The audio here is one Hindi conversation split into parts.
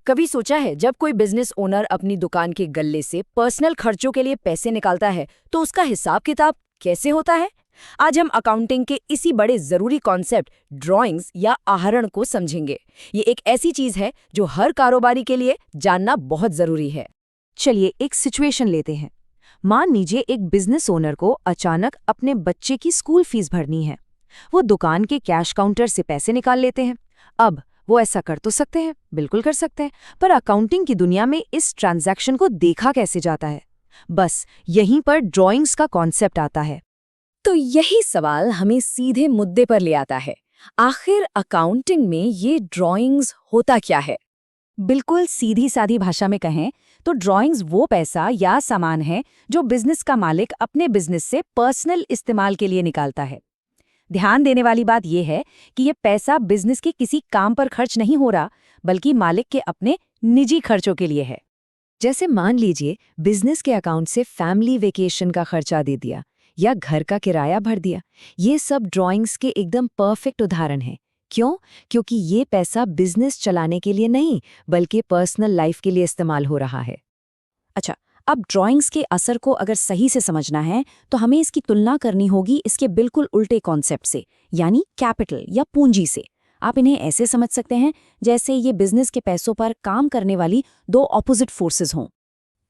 कभी सोचा है जब कोई बिजनेस ओनर अपनी दुकान के गल्ले से पर्सनल खर्चों के लिए पैसे निकालता है तो उसका हिसाब किताब कैसे होता है? आज हम अकाउंटिंग के इसी बड़े जरूरी कॉन्सेप्ट ड्राइंग्स या आहरण को समझेंगे। ये एक ऐसी चीज है जो हर कारोबारी के लिए जानना बहुत जरूरी है। चलिए एक सिचुएशन लेते हैं। मान लीजिए एक बिजनेस ओनर को अचानक अपने बच्चे की स्कूल फीस भरनी है। वो दुकान के कैश काउंटर से पैसे निकाल लेते हैं। अब वो ऐसा कर तो सकते हैं, बिल्कुल कर सकते हैं, पर अकाउंटिंग की दुनिया में इस ट्रांजैक्शन को देखा कैसे जाता है? बस यहीं पर ड्राइंग्स का कॉन्सेप्ट आता है। तो यही सवाल हमें सीधे मुद्दे पर ले आता है। आखिर अकाउंटिंग में ये ड्राइंग्स होता क्या है? बिल्कुल सीधी सादी भाषा में कहें तो ड्राइंग्स वो पैसा या सामान है जो बिजनेस का मालिक अपने बिजनेस से पर्सनल इस्तेमाल के लिए निकालता है। ध्यान देने वाली बात यह है कि ये पैसा बिजनेस के किसी काम पर खर्च नहीं हो रहा, बल्कि मालिक के अपने निजी खर्चों के लिए है। जैसे मान लीजिए बिजनेस के अकाउंट से फैमिली वेकेशन का खर्चा दे दिया या घर का किराया भर दिया। ये सब ड्राइंग्स के एकदम परफेक्ट उदाहरण हैं। क्यों? क्योंकि ये पैसा बिजनेस चलाने के लिए नहीं, बल्कि पर्सनल लाइफ के लिए इस्तेमाल हो रहा है। अच्छा, अब ड्राइंग्स के असर को अगर सही से समझना है तो हमें इसकी तुलना करनी होगी इसके बिल्कुल उल्टे कॉन्सेप्ट से, यानी कैपिटल या पूंजी से। आप इन्हें ऐसे समझ सकते हैं जैसे ये बिजनेस के पैसों पर काम करने वाली दो ऑपोजिट फोर्सेस हों।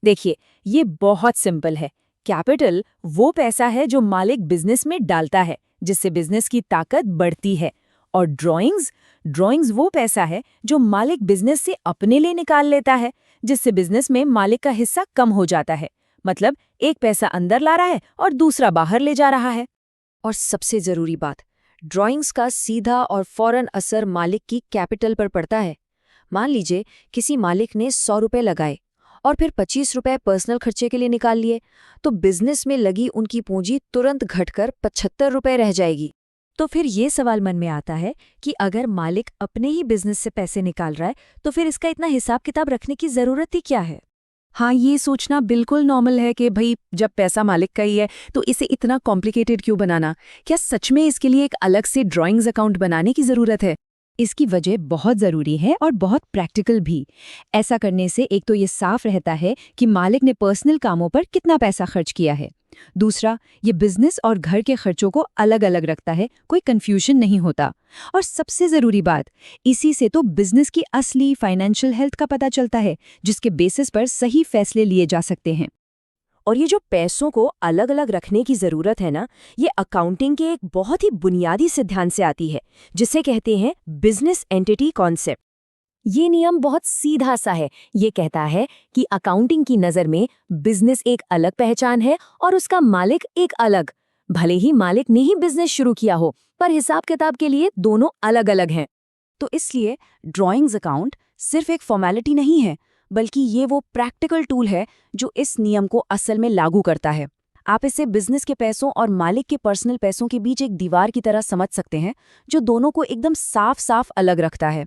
देखिए, ये बहुत सिंपल है। कैपिटल वो पैसा है जो मालिक बिजनेस में डालता है, जिससे बिजनेस की ताकत बढ़ती है। और ड्राइंग्स वो पैसा है जो मालिक बिजनेस से अपने लिए निकाल लेता है, जिससे बिजनेस में मालिक का हिस्सा कम हो जाता है। मतलब एक पैसा अंदर ला रहा है और दूसरा बाहर ले जा रहा है। और सबसे जरूरी बात, ड्राइंग्स का सीधा और फौरन असर मालिक की कैपिटल पर पड़ता है। मान लीजिए किसी मालिक ने 100 रुपए लगाए और फिर 25 रुपए पर्सनल खर्चे के लिए निकाल लिए, तो बिजनेस में लगी उनकी पूंजी तुरंत घटकर 75 रुपए रह जाएगी। तो फिर ये सवाल मन में आता है कि अगर मालिक अपने ही बिजनेस से पैसे निकाल रहा है तो फिर इसका इतना हिसाब किताब रखने की जरूरत ही क्या है? हाँ, ये सोचना बिल्कुल नॉर्मल है कि भाई जब पैसा मालिक का ही है तो इसे इतना कॉम्प्लिकेटेड क्यों बनाना? क्या सच में इसके लिए एक अलग से ड्राइंग्स अकाउंट बनाने की जरूरत है? इसकी वजह बहुत जरूरी है और बहुत प्रैक्टिकल भी। ऐसा करने से एक तो ये साफ रहता है कि मालिक ने पर्सनल कामों पर कितना पैसा खर्च किया है। दूसरा, ये बिजनेस और घर के खर्चों को अलग अलग रखता है, कोई कंफ्यूजन नहीं होता। और सबसे जरूरी बात, इसी से तो बिजनेस की असली फाइनेंशियल हेल्थ का पता चलता है, जिसके बेसिस पर सही फैसले लिए जा सकते हैं। और ये जो पैसों को अलग अलग रखने की जरूरत है ना, ये अकाउंटिंग के एक बहुत ही बुनियादी सिद्धांत से आती है, जिसे कहते हैं बिजनेस एंटिटी कॉन्सेप्ट। ये नियम बहुत सीधा सा है। ये कहता है कि अकाउंटिंग की नज़र में बिजनेस एक अलग पहचान है और उसका मालिक एक अलग। भले ही मालिक ने ही बिजनेस शुरू किया हो, पर हिसाब किताब के लिए दोनों अलग अलग हैं। तो इसलिए ड्राइंग्स अकाउंट सिर्फ एक फॉर्मेलिटी नहीं है, बल्कि ये वो प्रैक्टिकल टूल है जो इस नियम को असल में लागू करता है। आप इसे बिजनेस के पैसों और मालिक के पर्सनल पैसों के बीच एक दीवार की तरह समझ सकते हैं, जो दोनों को एकदम साफ साफ अलग रखता है।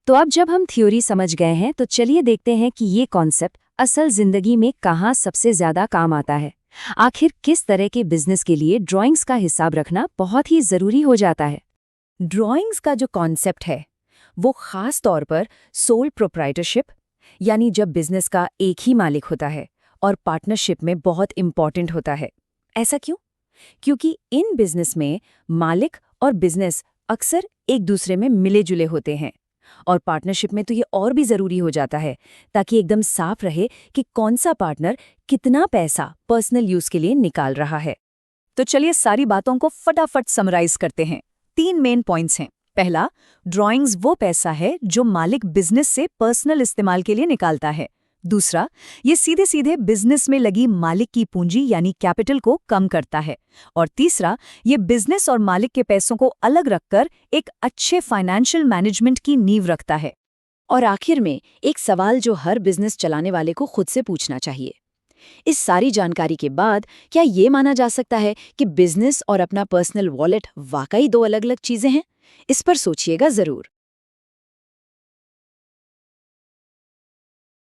तो अब जब हम थ्योरी समझ गए हैं तो चलिए देखते हैं कि ये कॉन्सेप्ट असल जिंदगी में कहाँ सबसे ज्यादा काम आता है। आखिर किस तरह के बिजनेस के लिए ड्राइंग्स का हिसाब रखना बहुत ही जरूरी हो जाता है। ड्राइंग्स का जो कॉन्सेप्ट है वो खास तौर पर सोल प्रोप्राइटरशिप, यानी जब बिजनेस का एक ही मालिक होता है, और पार्टनरशिप में बहुत इंपॉर्टेंट होता है। ऐसा क्यों? क्योंकि इन बिजनेस में मालिक और बिजनेस अक्सर एक दूसरे में मिले जुले होते हैं। और पार्टनरशिप में तो ये और भी जरूरी हो जाता है, ताकि एकदम साफ रहे कि कौन सा पार्टनर कितना पैसा पर्सनल यूज के लिए निकाल रहा है। तो चलिए सारी बातों को फटाफट समराइज करते हैं। 3 मेन पॉइंट्स हैं। पहला, ड्राइंग्स वो पैसा है जो मालिक बिजनेस से पर्सनल इस्तेमाल के लिए निकालता है। दूसरा, ये सीधे सीधे बिजनेस में लगी मालिक की पूंजी यानी कैपिटल को कम करता है। और तीसरा, ये बिजनेस और मालिक के पैसों को अलग रखकर एक अच्छे फाइनेंशियल मैनेजमेंट की नींव रखता है। और आखिर में एक सवाल जो हर बिजनेस चलाने वाले को खुद से पूछना चाहिए। इस सारी जानकारी के बाद क्या ये माना जा सकता है कि बिजनेस और अपना पर्सनल वॉलेट वाकई दो अलग अलग चीजें हैं? इस पर सोचिएगा जरूर।